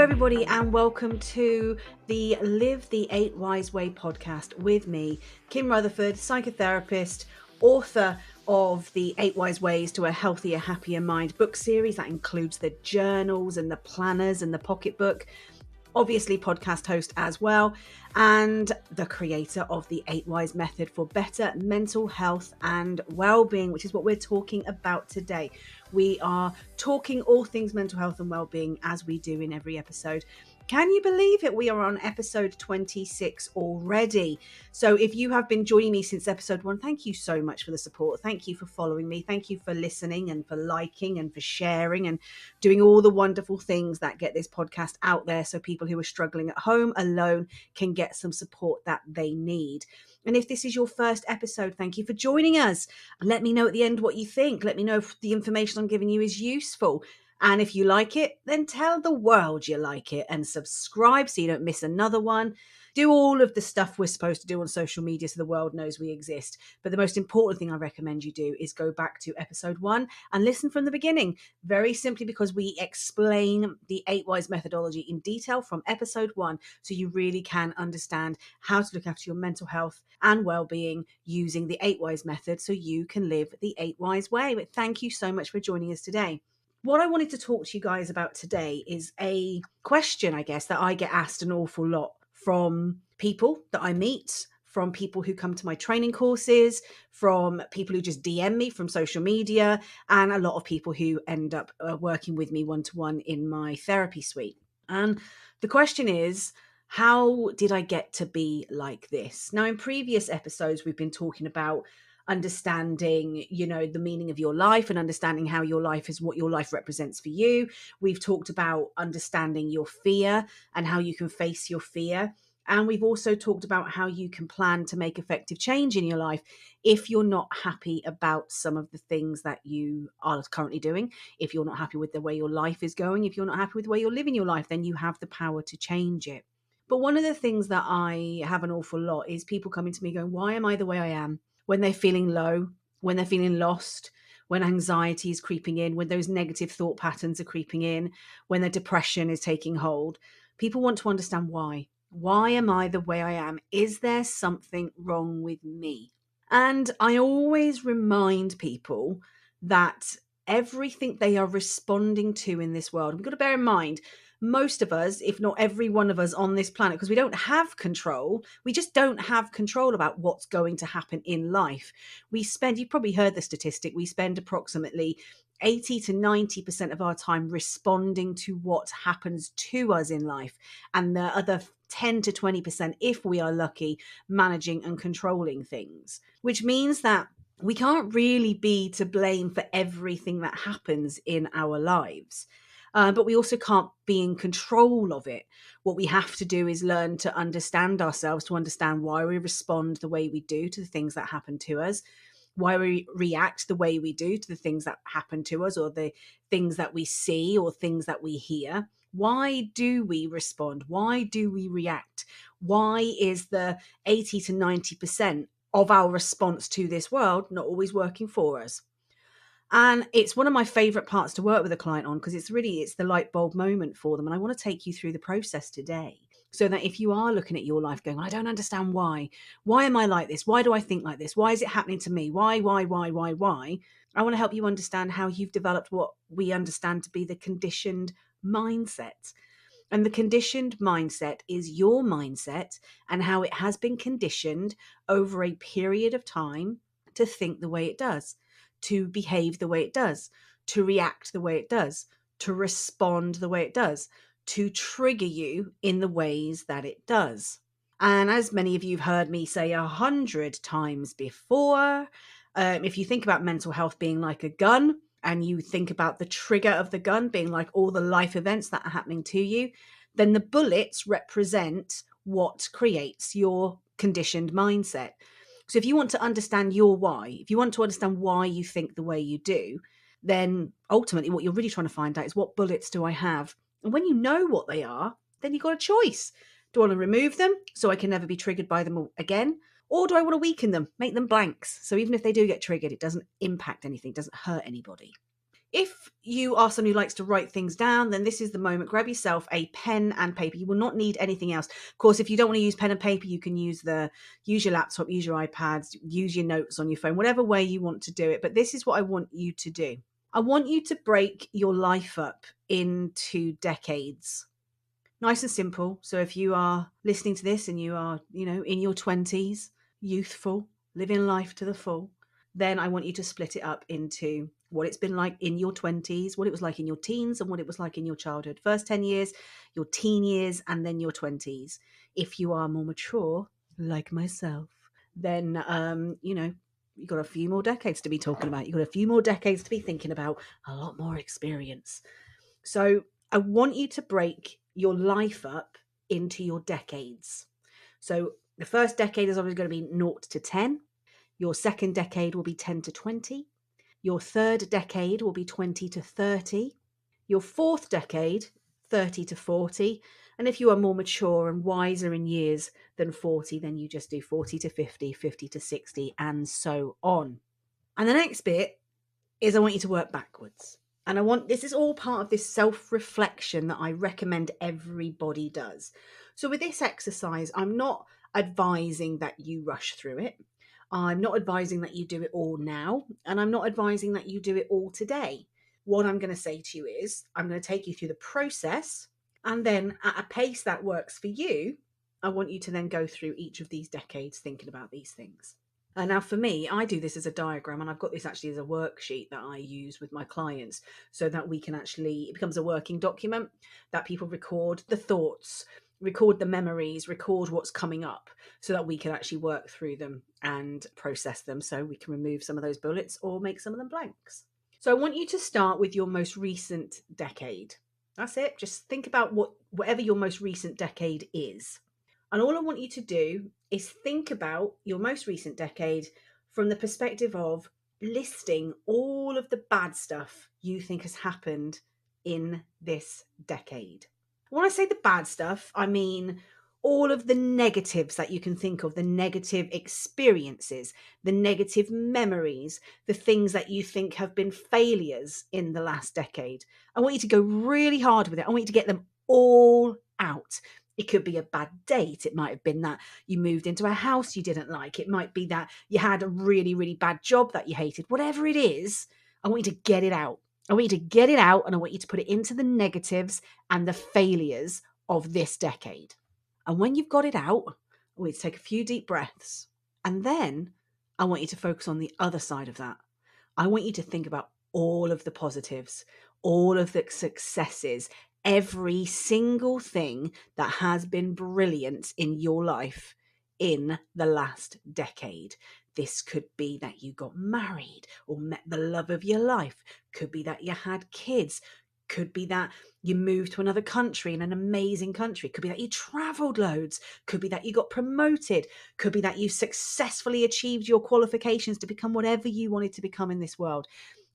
everybody, and welcome to the Live the 8 Wise Way podcast with me, Kim Rutherford, psychotherapist, author of the 8 Wise Ways to a Healthier, Happier Mind book series. That includes the journals and the planners and the pocketbook. Obviously, podcast host as well, and the creator of the 8 Wise method for better mental health and well-being, which is what we're talking about today. We are talking all things mental health and well-being, as we do in every episode. Can you believe it? We are on episode 26 already. So if you have been joining me since episode 1, thank you so much for the support. Thank you for following me. Thank you for listening and for liking and for sharing and doing all the wonderful things that get this podcast out there so people who are struggling at home alone can get some support that they need. And if this is your first episode, thank you for joining us. Let me know at the end what you think. Let me know if the information I'm giving you is useful. And if you like it, then tell the world you like it and subscribe so you don't miss another one. Do all of the stuff we're supposed to do on social media so the world knows we exist. But the most important thing I recommend you do is go back to episode 1 and listen from the beginning. Very simply because we explain the 8 Wise methodology in detail from episode 1, so you really can understand how to look after your mental health and well-being using the 8 Wise method so you can live the 8 Wise way. But thank you so much for joining us today. What I wanted to talk to you guys about today is a question, I guess, that I get asked an awful lot from people that I meet, from people who come to my training courses, from people who just DM me from social media, and a lot of people who end up working with me one-to-one in my therapy suite. And the question is, how did I get to be like this? Now, in previous episodes, we've been talking about understanding, the meaning of your life and understanding how your life is, what your life represents for you. We've talked about understanding your fear and how you can face your fear. And we've also talked about how you can plan to make effective change in your life if you're not happy about some of the things that you are currently doing. If you're not happy with the way your life is going, if you're not happy with the way you're living your life, then you have the power to change it. But one of the things that I have an awful lot is people coming to me going, why am I the way I am? When they're feeling low, when they're feeling lost, when anxiety is creeping in, when those negative thought patterns are creeping in, when their depression is taking hold, people want to understand why. Why am I the way I am? Is there something wrong with me? And I always remind people that everything they are responding to in this world, we've got to bear in mind, most of us, if not every one of us on this planet, because we don't have control, we just don't have control about what's going to happen in life. You've probably heard the statistic, we spend approximately 80 to 90% of our time responding to what happens to us in life, and the other 10 to 20%, if we are lucky, managing and controlling things, which means that we can't really be to blame for everything that happens in our lives. But we also can't be in control of it. What we have to do is learn to understand ourselves, to understand why we respond the way we do to the things that happen to us, why we react the way we do to the things that happen to us, or the things that we see or things that we hear. Why do we respond? Why do we react? Why is the 80 to 90% of our response to this world not always working for us? And it's one of my favorite parts to work with a client on, because it's the light bulb moment for them. And I want to take you through the process today, so that if you are looking at your life going, I don't understand why am I like this? Why do I think like this? Why is it happening to me? Why? I want to help you understand how you've developed what we understand to be the conditioned mindset. And the conditioned mindset is your mindset and how it has been conditioned over a period of time to think the way it does, to behave the way it does, to react the way it does, to respond the way it does, to trigger you in the ways that it does. And as many of you have heard me say 100 times before, if you think about mental health being like a gun, and you think about the trigger of the gun being like all the life events that are happening to you, then the bullets represent what creates your conditioned mindset. So if you want to understand your why, if you want to understand why you think the way you do, then ultimately what you're really trying to find out is, what bullets do I have? And when you know what they are, then you've got a choice. Do I want to remove them so I can never be triggered by them again? Or do I want to weaken them, make them blanks? So even if they do get triggered, it doesn't impact anything, it doesn't hurt anybody. if you are someone who likes to write things down, then this is the moment. Grab yourself a pen and paper. You will not need anything else. Of course, if you don't want to use pen and paper, you can use your laptop, use your iPads, use your notes on your phone, whatever way you want to do it. But this is what I want you to do. I want you to break your life up into decades. Nice and simple. So if you are listening to this and you are, in your 20s, youthful, living life to the full, then I want you to split it up into what it's been like in your 20s, what it was like in your teens, and what it was like in your childhood. First 10 years, your teen years, and then your 20s. If you are more mature, like myself, then, you've got a few more decades to be talking about. You've got a few more decades to be thinking about, a lot more experience. So I want you to break your life up into your decades. So the first decade is obviously going to be 0 to 10. Your second decade will be 10 to 20. Your third decade will be 20 to 30. Your fourth decade, 30 to 40. And if you are more mature and wiser in years than 40, then you just do 40 to 50, 50 to 60, and so on. And the next bit is I want you to work backwards. And this is all part of this self-reflection that I recommend everybody does. So with this exercise, I'm not advising that you rush through it. I'm not advising that you do it all now. And I'm not advising that you do it all today. What I'm going to say to you is I'm going to take you through the process. And then at a pace that works for you, I want you to then go through each of these decades thinking about these things. Now, for me, I do this as a diagram, and I've got this actually as a worksheet that I use with my clients so that we can it becomes a working document that people record the thoughts, record the memories, record what's coming up so that we can actually work through them and process them so we can remove some of those bullets or make some of them blanks. So I want you to start with your most recent decade. That's it. Just think about whatever your most recent decade is. And all I want you to do is think about your most recent decade from the perspective of listing all of the bad stuff you think has happened in this decade. When I say the bad stuff, I mean all of the negatives that you can think of, the negative experiences, the negative memories, the things that you think have been failures in the last decade. I want you to go really hard with it. I want you to get them all out. It could be a bad date. It might have been that you moved into a house you didn't like. It might be that you had a really, really bad job that you hated. Whatever it is, I want you to get it out. I want you to get it out, and I want you to put it into the negatives and the failures of this decade. And when you've got it out, I want you to take a few deep breaths. And then I want you to focus on the other side of that. I want you to think about all of the positives, all of the successes, every single thing that has been brilliant in your life in the last decade. This could be that you got married or met the love of your life. Could be that you had kids. Could be that you moved to another country, in an amazing country. Could be that you traveled loads. Could be that you got promoted. Could be that you successfully achieved your qualifications to become whatever you wanted to become in this world.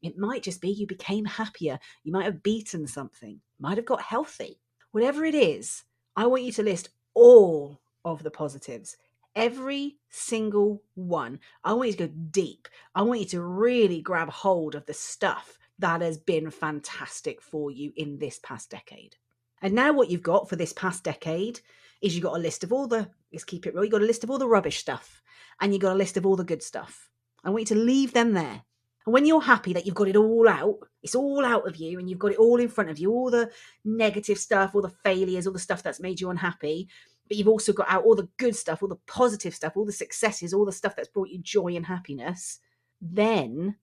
It might just be you became happier. You might have beaten something, might have got healthy. Whatever it is, I want you to list all of the positives, every single one. I want you to go deep. I want you to really grab hold of the stuff that has been fantastic for you in this past decade. And now what you've got for this past decade is you've got a list of let's keep it real, you've got a list of all the rubbish stuff, and you've got a list of all the good stuff. I want you to leave them there. And when you're happy that you've got it all out, it's all out of you, and you've got it all in front of you, all the negative stuff, all the failures, all the stuff that's made you unhappy, but you've also got out all the good stuff, all the positive stuff, all the successes, all the stuff that's brought you joy and happiness, then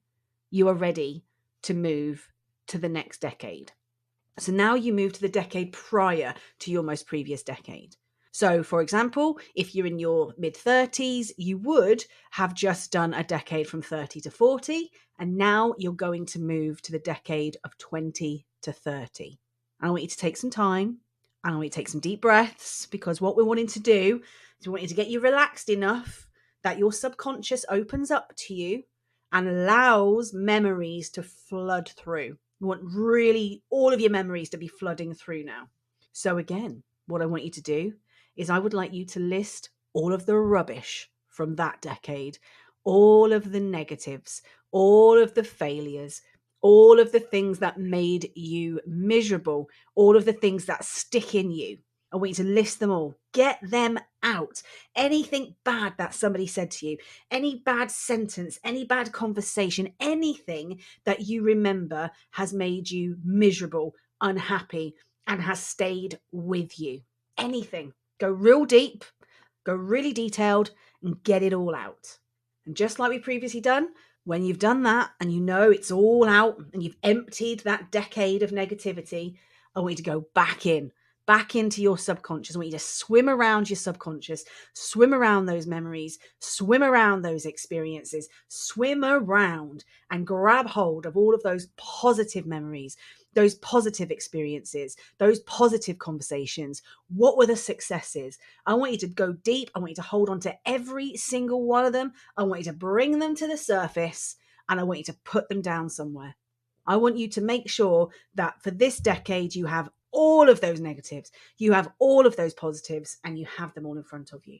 you are ready to move to the next decade. So now you move to the decade prior to your most previous decade. So, for example, if you're in your mid-30s, you would have just done a decade from 30 to 40, and now you're going to move to the decade of 20 to 30. I want you to take some time, and I want you to take some deep breaths, because what we're wanting to do is we want you to get you relaxed enough that your subconscious opens up to you and allows memories to flood through. We want really all of your memories to be flooding through now. So again, what I want you to do is I would like you to list all of the rubbish from that decade, all of the negatives, all of the failures, all of the things that made you miserable, all of the things that stick in you. I want you to list them all. Get them out. Anything bad that somebody said to you, any bad sentence, any bad conversation, anything that you remember has made you miserable, unhappy, and has stayed with you. Anything. Go real deep, go really detailed, and get it all out. And just like we previously done, when you've done that and you know it's all out and you've emptied that decade of negativity, I want you to go back into your subconscious. I want you to swim around your subconscious, swim around those memories, swim around those experiences, swim around and grab hold of all of those positive memories, those positive experiences, those positive conversations. What were the successes? I want you to go deep. I want you to hold on to every single one of them. I want you to bring them to the surface, and I want you to put them down somewhere. I want you to make sure that for this decade, you have all of those negatives, you have all of those positives, and you have them all in front of you.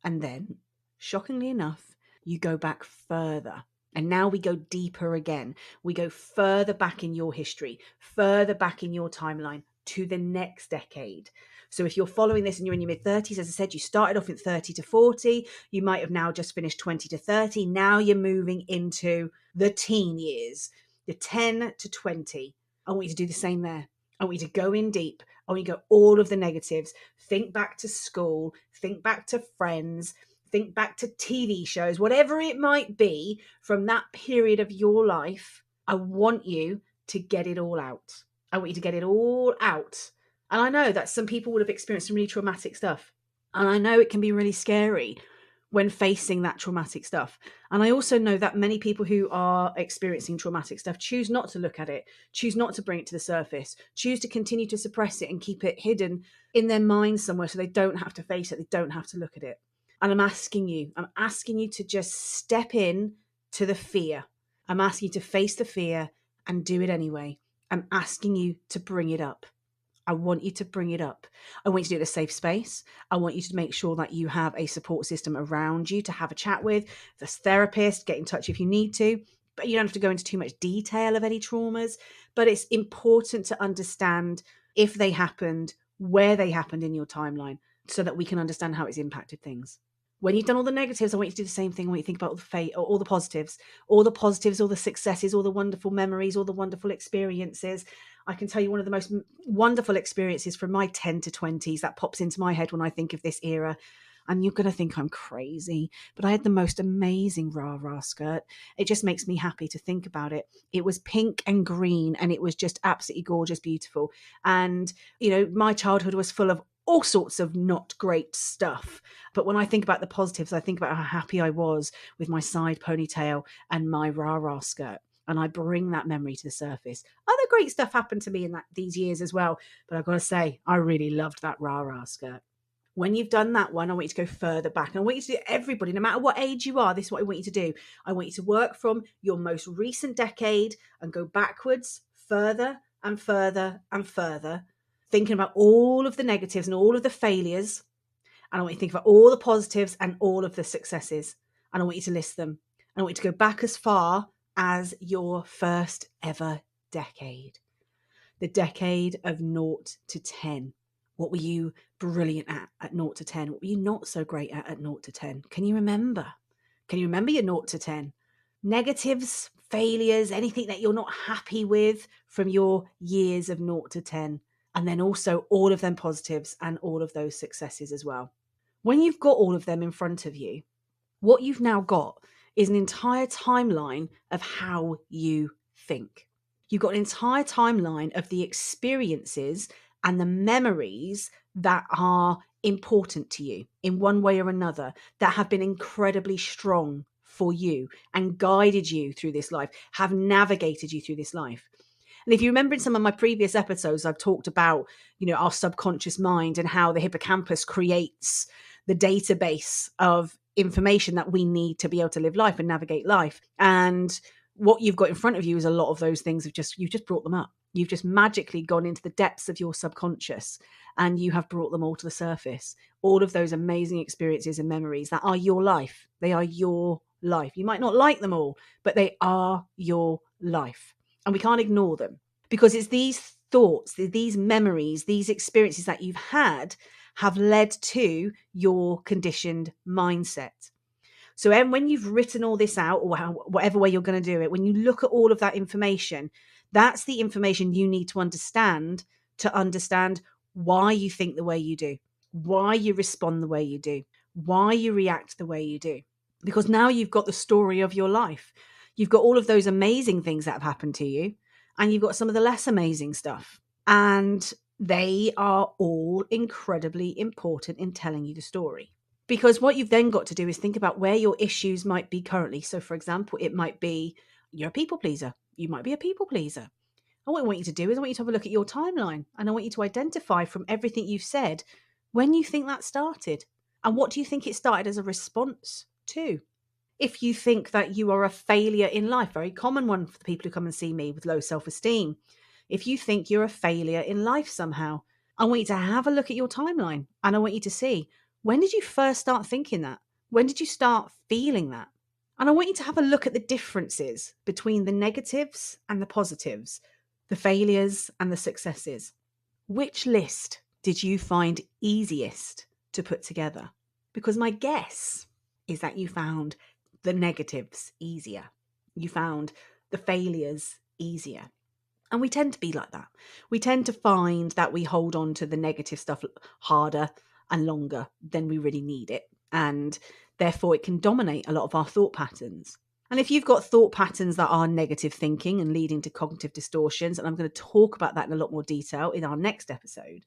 And then, shockingly enough, you go back further. And now we go deeper again. We go further back in your history, further back in your timeline to the next decade. So if you're following this and you're in your mid-30s, as I said, you started off at 30 to 40. You might have now just finished 20 to 30. Now you're moving into the teen years, the 10 to 20. I want you to do the same there. I want you to go in deep. I want you to go all of the negatives. Think back to school. Think back to friends. Think back to TV shows, whatever it might be from that period of your life. I want you to get it all out. I want you to get it all out. And I know that some people would have experienced some really traumatic stuff. And I know it can be really scary when facing that traumatic stuff. And I also know that many people who are experiencing traumatic stuff choose not to look at it, choose not to bring it to the surface, choose to continue to suppress it and keep it hidden in their mind somewhere so they don't have to face it, they don't have to look at it. And I'm asking you to just step in to the fear. I'm asking you to face the fear and do it anyway. I'm asking you to bring it up. I want you to bring it up. I want you to do it in a safe space. I want you to make sure that you have a support system around you to have a chat with, the therapist, get in touch if you need to. But you don't have to go into too much detail of any traumas. But it's important to understand if they happened, where they happened in your timeline, so that we can understand how it's impacted things. When you've done all the negatives, I want you to do the same thing. I want you to think about all the positives, all the successes, all the wonderful memories, all the wonderful experiences. I can tell you one of the most wonderful experiences from my 10 to 20s that pops into my head when I think of this era. And you're going to think I'm crazy, but I had the most amazing rah-rah skirt. It just makes me happy to think about it. It was pink and green, and it was just absolutely gorgeous, beautiful. And, my childhood was full of all sorts of not great stuff. But when I think about the positives, I think about how happy I was with my side ponytail and my rah-rah skirt. And I bring that memory to the surface. Other great stuff happened to me in these years as well. But I've got to say, I really loved that rah-rah skirt. When you've done that one, I want you to go further back. And I want you to do everybody, no matter what age you are, this is what I want you to do. I want you to work from your most recent decade and go backwards, further and further and further, thinking about all of the negatives and all of the failures. And I want you to think about all the positives and all of the successes. And I want you to list them. And I want you to go back as far as your first ever decade. The decade of 0 to 10. What were you brilliant at 0 to 10? What were you not so great at 0 to 10? Can you remember? Can you remember your 0 to 10? Negatives, failures, anything that you're not happy with from your years of 0 to 10. And then also all of them positives and all of those successes as well. When you've got all of them in front of you, what you've now got is an entire timeline of how you think. You've got an entire timeline of the experiences and the memories that are important to you in one way or another, that have been incredibly strong for you and guided you through this life, have navigated you through this life. And if you remember in some of my previous episodes, I've talked about, our subconscious mind and how the hippocampus creates the database of information that we need to be able to live life and navigate life. And what you've got in front of you is a lot of those things you've just brought them up. You've just magically gone into the depths of your subconscious and you have brought them all to the surface. All of those amazing experiences and memories that are your life. They are your life. You might not like them all, but they are your life. and we can't ignore them, because it's these thoughts, these memories, these experiences that you've had have led to your conditioned mindset. So when you've written all this out, or whatever way you're going to do it, when you look at all of that information, that's the information you need to understand why you think the way you do, why you respond the way you do, why you react the way you do. Because now you've got the story of your life. You've got all of those amazing things that have happened to you, and you've got some of the less amazing stuff. And they are all incredibly important in telling you the story. Because what you've then got to do is think about where your issues might be currently. So, for example, it might be you're a people pleaser. You might be a people pleaser. And what I want you to do is I want you to have a look at your timeline, and I want you to identify from everything you've said when you think that started. And what do you think it started as a response to? If you think that you are a failure in life, very common one for the people who come and see me with low self-esteem. If you think you're a failure in life somehow, I want you to have a look at your timeline, and I want you to see, when did you first start thinking that? When did you start feeling that? And I want you to have a look at the differences between the negatives and the positives, the failures and the successes. Which list did you find easiest to put together? Because my guess is that you found the negatives easier. You found the failures easier. And we tend to be like that. We tend to find that we hold on to the negative stuff harder and longer than we really need it. And therefore, it can dominate a lot of our thought patterns. And if you've got thought patterns that are negative thinking and leading to cognitive distortions, and I'm going to talk about that in a lot more detail in our next episode,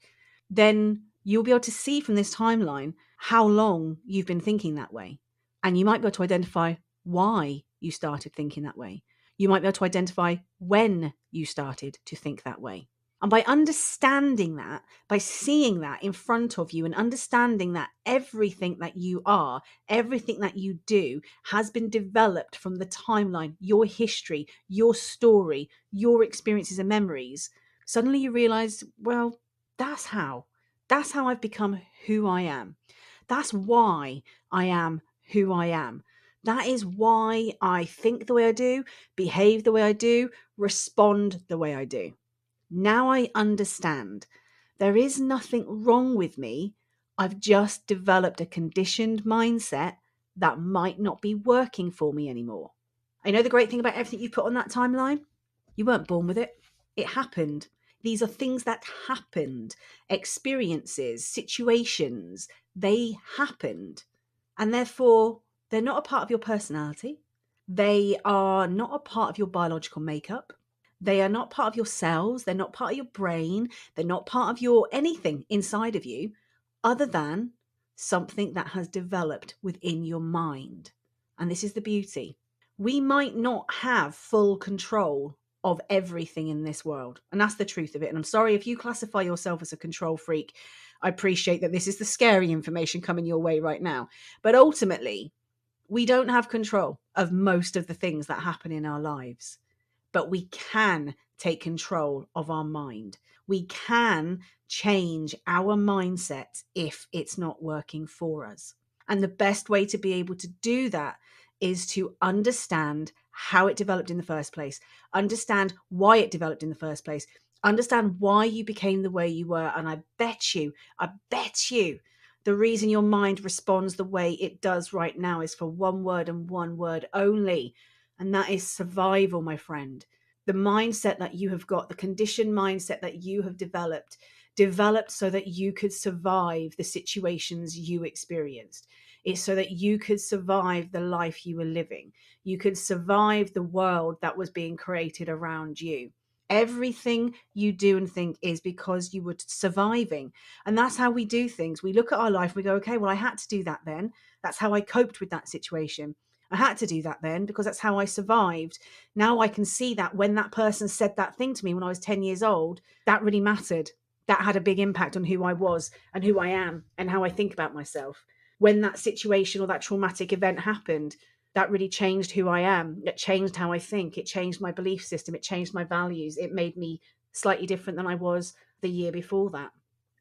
then you'll be able to see from this timeline how long you've been thinking that way. And you might be able to identify why you started thinking that way. You might be able to identify when you started to think that way. And by understanding that, by seeing that in front of you and understanding that everything that you are, everything that you do has been developed from the timeline, your history, your story, your experiences and memories, suddenly you realize, well, that's how I've become who I am. That's why I am who I am. That is why I think the way I do, behave the way I do, respond the way I do. Now I understand. There is nothing wrong with me. I've just developed a conditioned mindset that might not be working for me anymore. I know the great thing about everything you put on that timeline? You weren't born with it. It happened. These are things that happened, experiences, situations. They happened. And therefore, they're not a part of your personality. They are not a part of your biological makeup. They are not part of your cells. They're not part of your brain. They're not part of your anything inside of you other than something that has developed within your mind. And this is the beauty. We might not have full control of everything in this world. And that's the truth of it. And I'm sorry if you classify yourself as a control freak. I appreciate that this is the scary information coming your way right now. But ultimately, we don't have control of most of the things that happen in our lives. But we can take control of our mind. We can change our mindset if it's not working for us. And the best way to be able to do that is to understand how it developed in the first place, understand why it developed in the first place, understand why you became the way you were. And I bet you, the reason your mind responds the way it does right now is for one word and one word only. And that is survival, my friend. The mindset that you have got, the conditioned mindset that you have developed so that you could survive the situations you experienced. It's so that you could survive the life you were living. You could survive the world that was being created around you. Everything you do and think is because you were surviving. And that's how we do things. We look at our life, we go, okay, well, I had to do that then. That's how I coped with that situation. I had to do that then because that's how I survived. Now I can see that when that person said that thing to me when I was 10 years old, that really mattered. That had a big impact on who I was and who I am and how I think about myself. When that situation or that traumatic event happened, that really changed who I am. It changed how I think. It changed my belief system. It changed my values. It made me slightly different than I was the year before that.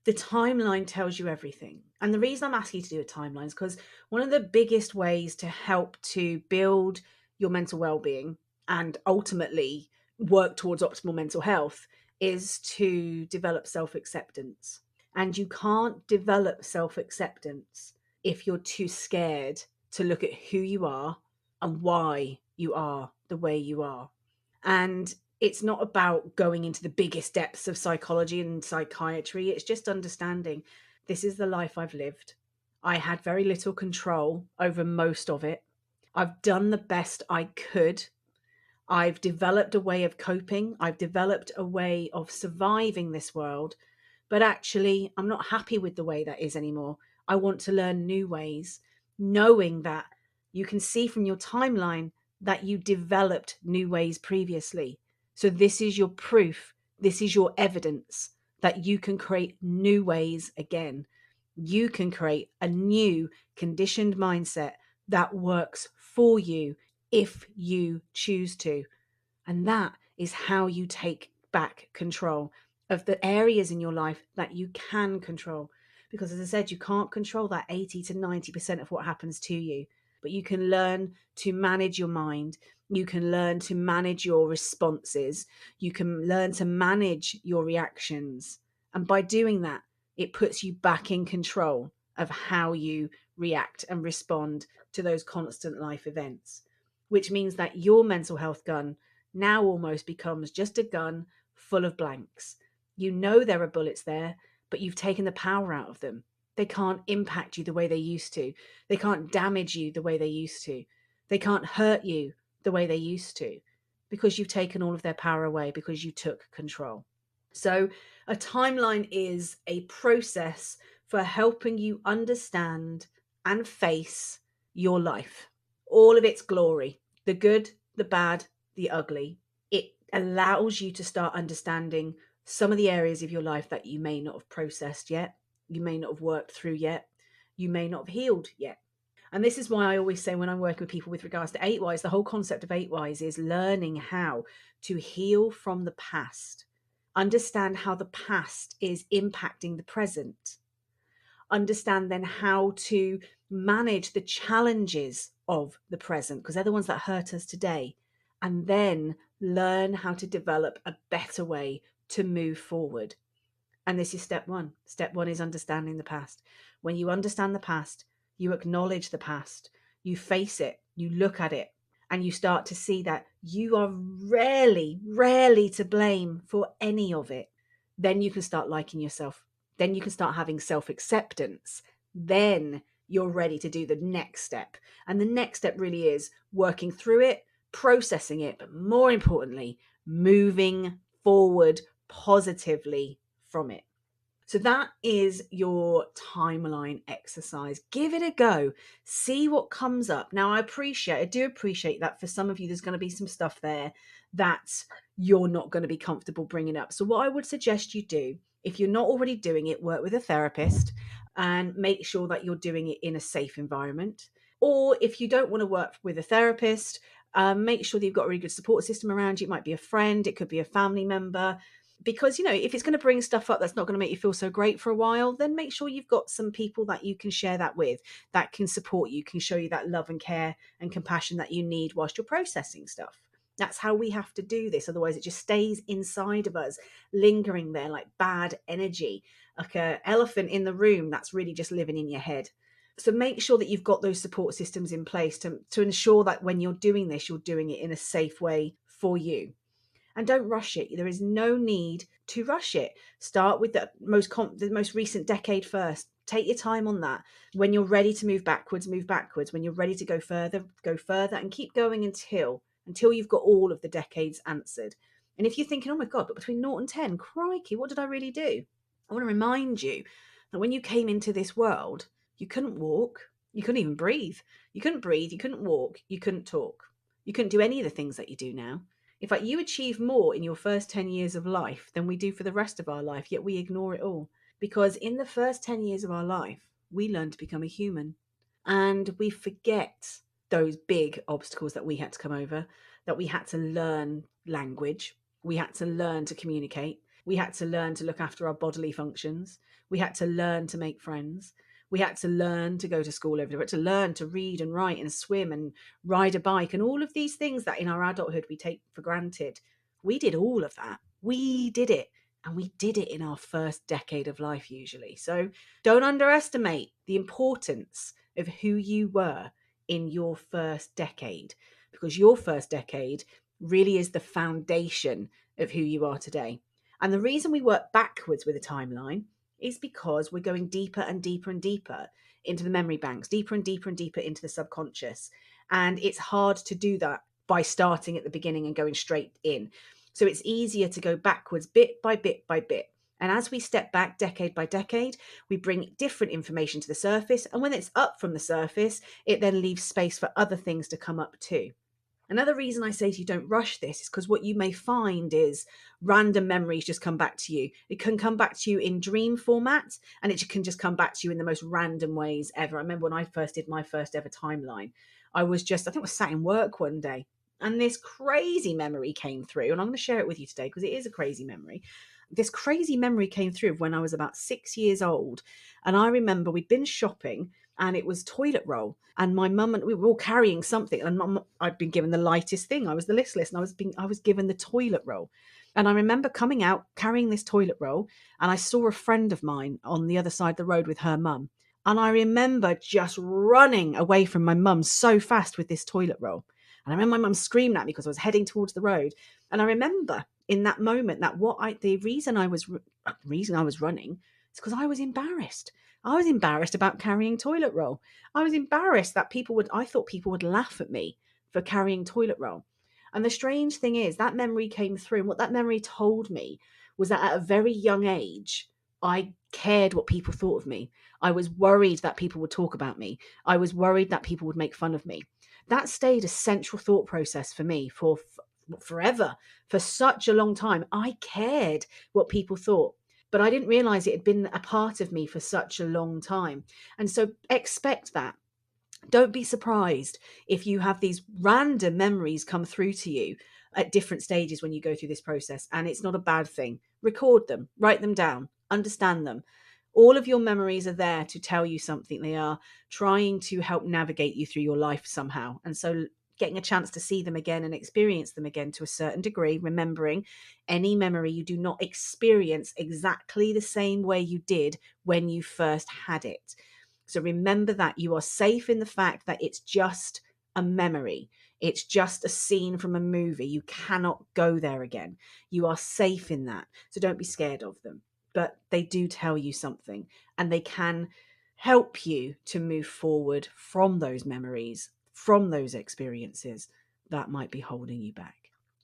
The timeline tells you everything. And the reason I'm asking you to do a timeline is because one of the biggest ways to help to build your mental well-being and ultimately work towards optimal mental health is to develop self-acceptance. And you can't develop self-acceptance if you're too scared to look at who you are and why you are the way you are. And it's not about going into the biggest depths of psychology and psychiatry. It's just understanding this is the life I've lived. I had very little control over most of it. I've done the best I could. I've developed a way of coping. I've developed a way of surviving this world. But actually, I'm not happy with the way that is anymore. I want to learn new ways, knowing that you can see from your timeline that you developed new ways previously. So this is your proof. This is your evidence that you can create new ways again. You can create a new conditioned mindset that works for you if you choose to. And that is how you take back control of the areas in your life that you can control. Because as I said, you can't control that 80 to 90% of what happens to you, but you can learn to manage your mind. You can learn to manage your responses. You can learn to manage your reactions. And by doing that, it puts you back in control of how you react and respond to those constant life events, which means that your mental health gun now almost becomes just a gun full of blanks. You know there are bullets there, but you've taken the power out of them. They can't impact you the way they used to. They can't damage you the way they used to. They can't hurt you the way they used to, because you've taken all of their power away, because you took control. So a timeline is a process for helping you understand and face your life, all of its glory, the good, the bad, the ugly. It allows you to start understanding some of the areas of your life that you may not have processed yet, you may not have worked through yet, you may not have healed yet. And this is why I always say, when I'm working with people with regards to 8 Whys, the whole concept of 8 Whys is learning how to heal from the past, understand how the past is impacting the present, understand then how to manage the challenges of the present, because they're the ones that hurt us today, and then learn how to develop a better way to move forward. And this is step one. Step one is understanding the past. When you understand the past, you acknowledge the past, you face it, you look at it, and you start to see that you are rarely to blame for any of it. Then you can start liking yourself. Then you can start having self-acceptance. Then you're ready to do the next step. And the next step really is working through it, processing it, but more importantly, moving forward positively from it. So that is your timeline exercise. Give it a go. See what comes up. Now, I do appreciate that for some of you, there's going to be some stuff there that you're not going to be comfortable bringing up. So what I would suggest you do, if you're not already doing it, work with a therapist and make sure that you're doing it in a safe environment. Or if you don't want to work with a therapist, make sure that you've got a really good support system around you. It might be a friend, it could be a family member. Because, if it's going to bring stuff up that's not going to make you feel so great for a while, then make sure you've got some people that you can share that with, that can support you, can show you that love and care and compassion that you need whilst you're processing stuff. That's how we have to do this. Otherwise, it just stays inside of us, lingering there like bad energy, like an elephant in the room that's really just living in your head. So make sure that you've got those support systems in place to ensure that when you're doing this, you're doing it in a safe way for you. And don't rush it. There is no need to rush it. Start with the most recent decade first. Take your time on that. When you're ready to move backwards, move backwards. When you're ready to go further, and keep going until you've got all of the decades answered. And if you're thinking, oh my God, but between 0 and 10, crikey, what did I really do? I want to remind you that when you came into this world, you couldn't walk. You couldn't even breathe. You couldn't breathe. You couldn't walk. You couldn't talk. You couldn't do any of the things that you do now. In fact, you achieve more in your first 10 years of life than we do for the rest of our life, yet we ignore it all. Because in the first 10 years of our life, we learn to become a human. And we forget those big obstacles that we had to come over, that we had to learn language. We had to learn to communicate. We had to learn to look after our bodily functions. We had to learn to make friends. We had to learn to go to school every day. We had to learn to read and write and swim and ride a bike and all of these things that in our adulthood we take for granted. We did all of that. We did it. And we did it in our first decade of life, usually. So don't underestimate the importance of who you were in your first decade, because your first decade really is the foundation of who you are today. And the reason we work backwards with a timeline is because we're going deeper and deeper and deeper into the memory banks, deeper and deeper and deeper into the subconscious. And it's hard to do that by starting at the beginning and going straight in. So it's easier to go backwards bit by bit by bit. And as we step back decade by decade, we bring different information to the surface. And when it's up from the surface, it then leaves space for other things to come up too. Another reason I say to you don't rush this is because what you may find is random memories just come back to you. It can come back to you in dream format, and it can just come back to you in the most random ways ever. I remember when I first did my first ever timeline, I think I was sat in work one day and this crazy memory came through, and I'm going to share it with you today because it is a crazy memory. This crazy memory came through when I was about 6 years old, and I remember we'd been shopping and it was toilet roll, and my mum and we were all carrying something, and I'd been given the lightest thing. I was the listless, and I was given the toilet roll. And I remember coming out carrying this toilet roll, and I saw a friend of mine on the other side of the road with her mum. And I remember just running away from my mum so fast with this toilet roll. And I remember my mum screaming at me because I was heading towards the road. And I remember in that moment that the reason I was running is because I was embarrassed. I was embarrassed about carrying toilet roll. I was embarrassed that I thought people would laugh at me for carrying toilet roll. And the strange thing is that memory came through. And what that memory told me was that at a very young age, I cared what people thought of me. I was worried that people would talk about me. I was worried that people would make fun of me. That stayed a central thought process for me for forever, for such a long time. I cared what people thought, but I didn't realize it had been a part of me for such a long time. And so expect that. Don't be surprised if you have these random memories come through to you at different stages when you go through this process. And it's not a bad thing. Record them, write them down, understand them. All of your memories are there to tell you something. They are trying to help navigate you through your life somehow. And so getting a chance to see them again and experience them again to a certain degree, remembering any memory you do not experience exactly the same way you did when you first had it. So remember that you are safe in the fact that it's just a memory. It's just a scene from a movie. You cannot go there again. You are safe in that. So don't be scared of them. But they do tell you something, and they can help you to move forward from those memories, from those experiences that might be holding you back.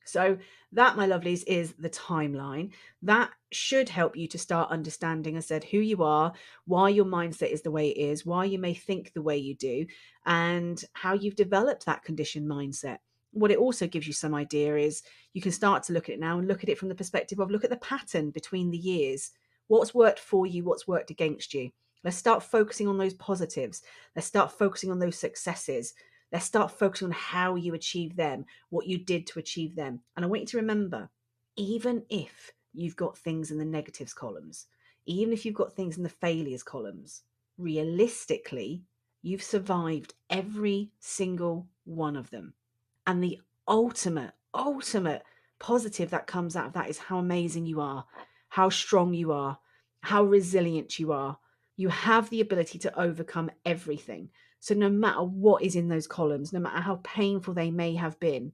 So that, my lovelies, is the timeline. That should help you to start understanding, I said, who you are, why your mindset is the way it is, why you may think the way you do, and how you've developed that conditioned mindset. What it also gives you some idea is you can start to look at it now and look at it from the perspective of look at the pattern between the years. What's worked for you? What's worked against you? Let's start focusing on those positives. Let's start focusing on those successes. Let's start focusing on how you achieve them, what you did to achieve them. And I want you to remember, even if you've got things in the negatives columns, even if you've got things in the failures columns, realistically, you've survived every single one of them. And the ultimate positive that comes out of that is how amazing you are, how strong you are, how resilient you are. You have the ability to overcome everything. So no matter what is in those columns, no matter how painful they may have been,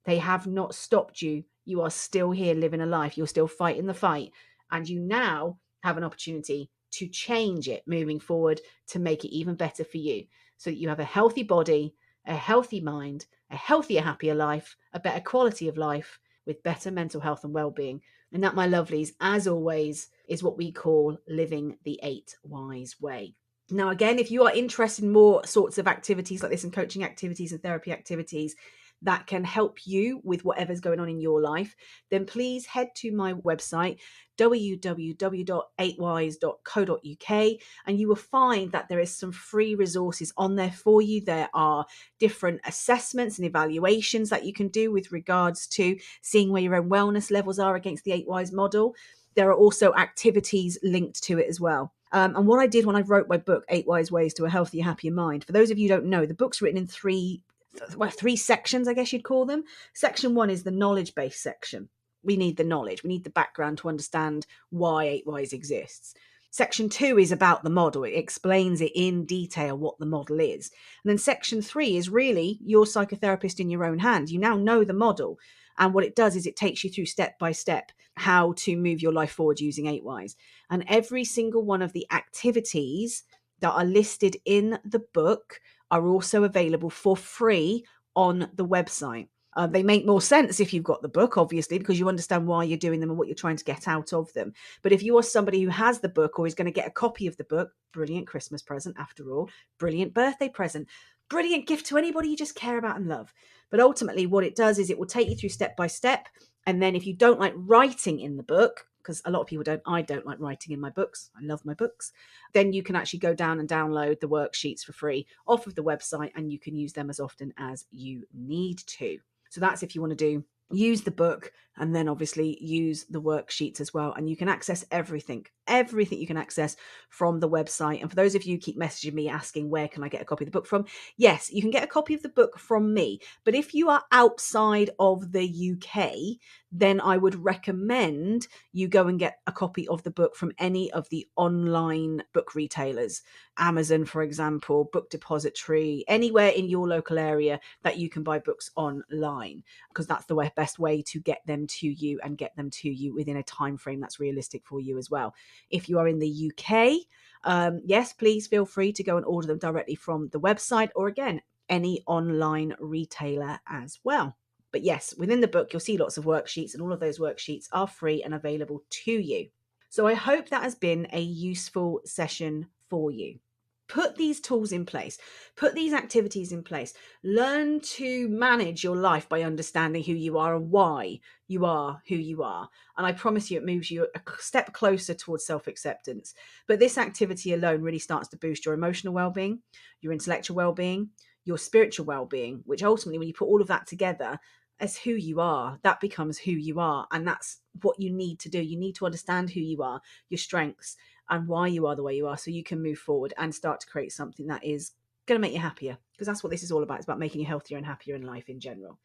they have not stopped you. You are still here living a life. You're still fighting the fight. And you now have an opportunity to change it moving forward to make it even better for you. So that you have a healthy body, a healthy mind, a healthier, happier life, a better quality of life with better mental health and well-being. And that, my lovelies, as always, is what we call living the 8 wise way. Now, again, if you are interested in more sorts of activities like this and coaching activities and therapy activities that can help you with whatever's going on in your life, then please head to my website, www.8wise.co.uk, and you will find that there is some free resources on there for you. There are different assessments and evaluations that you can do with regards to seeing where your own wellness levels are against the 8 Wise model. There are also activities linked to it as well. And what I did when I wrote my book, 8 Wise Ways to a Healthier, Happier Mind, for those of you who don't know, the book's written in three sections, I guess you'd call them. Section 1 is the knowledge-based section. We need the knowledge. We need the background to understand why 8Ys exists. Section 2 is about the model. It explains it in detail what the model is. And then section 3 is really your psychotherapist in your own hand. You now know the model. And what it does is it takes you through step by step how to move your life forward using 8Ys. And every single one of the activities that are listed in the book are also available for free on the website. They make more sense if you've got the book, obviously, because you understand why you're doing them and what you're trying to get out of them. But if you are somebody who has the book or is going to get a copy of the book, brilliant Christmas present after all, brilliant birthday present, brilliant gift to anybody you just care about and love. But ultimately what it does is it will take you through step by step. And then if you don't like writing in the book, because a lot of people don't, I don't like writing in my books, I love my books, then you can actually go down and download the worksheets for free off of the website, and you can use them as often as you need to. So that's if you want to use the book and then obviously use the worksheets as well. And you can access everything you can access from the website. And for those of you who keep messaging me asking, where can I get a copy of the book from? Yes, you can get a copy of the book from me. But if you are outside of the UK, then I would recommend you go and get a copy of the book from any of the online book retailers. Amazon, for example, Book Depository, anywhere in your local area that you can buy books online, because that's the best way to get them to you and get them to you within a time frame that's realistic for you as well. If you are in the UK, yes, please feel free to go and order them directly from the website, or again, any online retailer as well. But yes, within the book, you'll see lots of worksheets, and all of those worksheets are free and available to you. So I hope that has been a useful session for you. Put these tools in place, put these activities in place, learn to manage your life by understanding who you are and why you are who you are. And I promise you, it moves you a step closer towards self-acceptance. But this activity alone really starts to boost your emotional well-being, your intellectual well-being, your spiritual well-being, which ultimately, when you put all of that together as who you are, that becomes who you are. And that's what you need to do. You need to understand who you are, your strengths, and why you are the way you are, so you can move forward and start to create something that is going to make you happier, because that's what this is all about. It's about making you healthier and happier in life in general.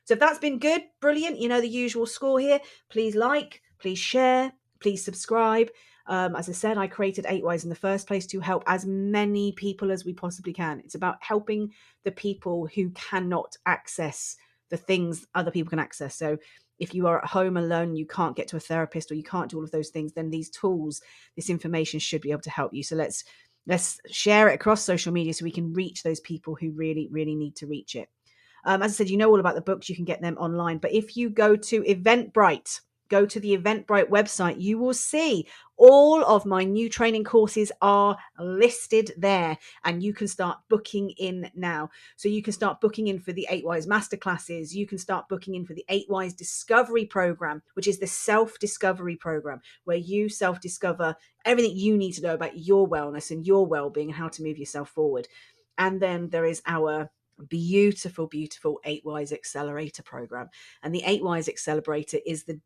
So if that's been good, brilliant, you know the usual score here. Please like, please share, please subscribe. As I said, I created 8Ys in the first place to help as many people as we possibly can. It's about helping the people who cannot access the things other people can access. So if you are at home alone, you can't get to a therapist, or you can't do all of those things, then these tools, this information should be able to help you. So let's share it across social media so we can reach those people who really, really need to reach it. As I said, you know all about the books, you can get them online. But if you go to Eventbrite, go to the Eventbrite website, you will see all of my new training courses are listed there, and you can start booking in now. So you can start booking in for the 8Ys masterclasses. You can start booking in for the 8Ys discovery program, which is the self-discovery program, where you self-discover everything you need to know about your wellness and your well-being and how to move yourself forward. And then there is our beautiful 8Ys accelerator program. And the 8Ys accelerator is the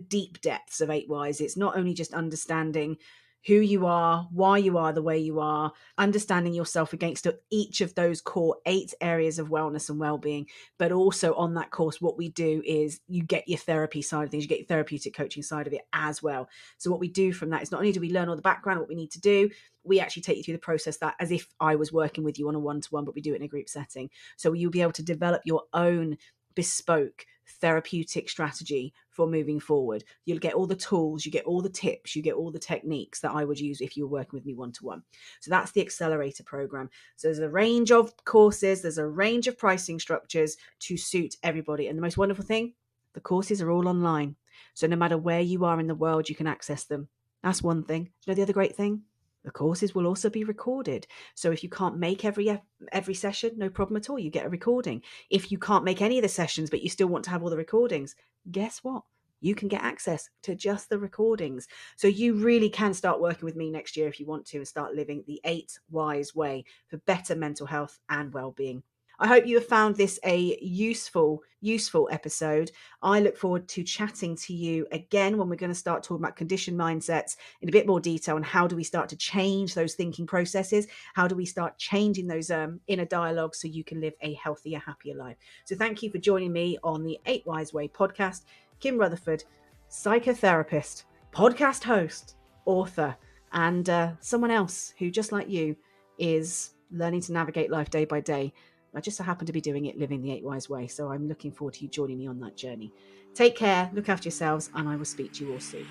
deep depths of 8Ys. It's not only just understanding who you are, why you are the way you are, understanding yourself against each of those core 8 areas of wellness and well-being. But also on that course, what we do is you get your therapy side of things, you get your therapeutic coaching side of it as well. So what we do from that is not only do we learn all the background, what we need to do, we actually take you through the process that as if I was working with you on a one-to-one, but we do it in a group setting. So you'll be able to develop your own bespoke therapeutic strategy for moving forward. You'll get all the tools, you get all the tips, you get all the techniques that I would use if you were working with me one-to-one. So that's the accelerator program. So there's a range of courses, there's a range of pricing structures to suit everybody. And the most wonderful thing, the courses are all online. So no matter where you are in the world, you can access them. That's one thing. You know the other great thing? The courses will also be recorded. So if you can't make every session, no problem at all. You get a recording. If you can't make any of the sessions, but you still want to have all the recordings, guess what? You can get access to just the recordings. So you really can start working with me next year if you want to, and start living the 8Ys way for better mental health and well-being. I hope you have found this a useful episode. I look forward to chatting to you again when we're going to start talking about conditioned mindsets in a bit more detail, and how do we start to change those thinking processes? How do we start changing those inner dialogues so you can live a healthier, happier life? So thank you for joining me on the 8Ys Way podcast. Kim Rutherford, psychotherapist, podcast host, author, and someone else who, just like you, is learning to navigate life day by day. I just so happen to be doing it living the 8 Wise Way, so I'm looking forward to you joining me on that journey. Take care, look after yourselves, and I will speak to you all soon.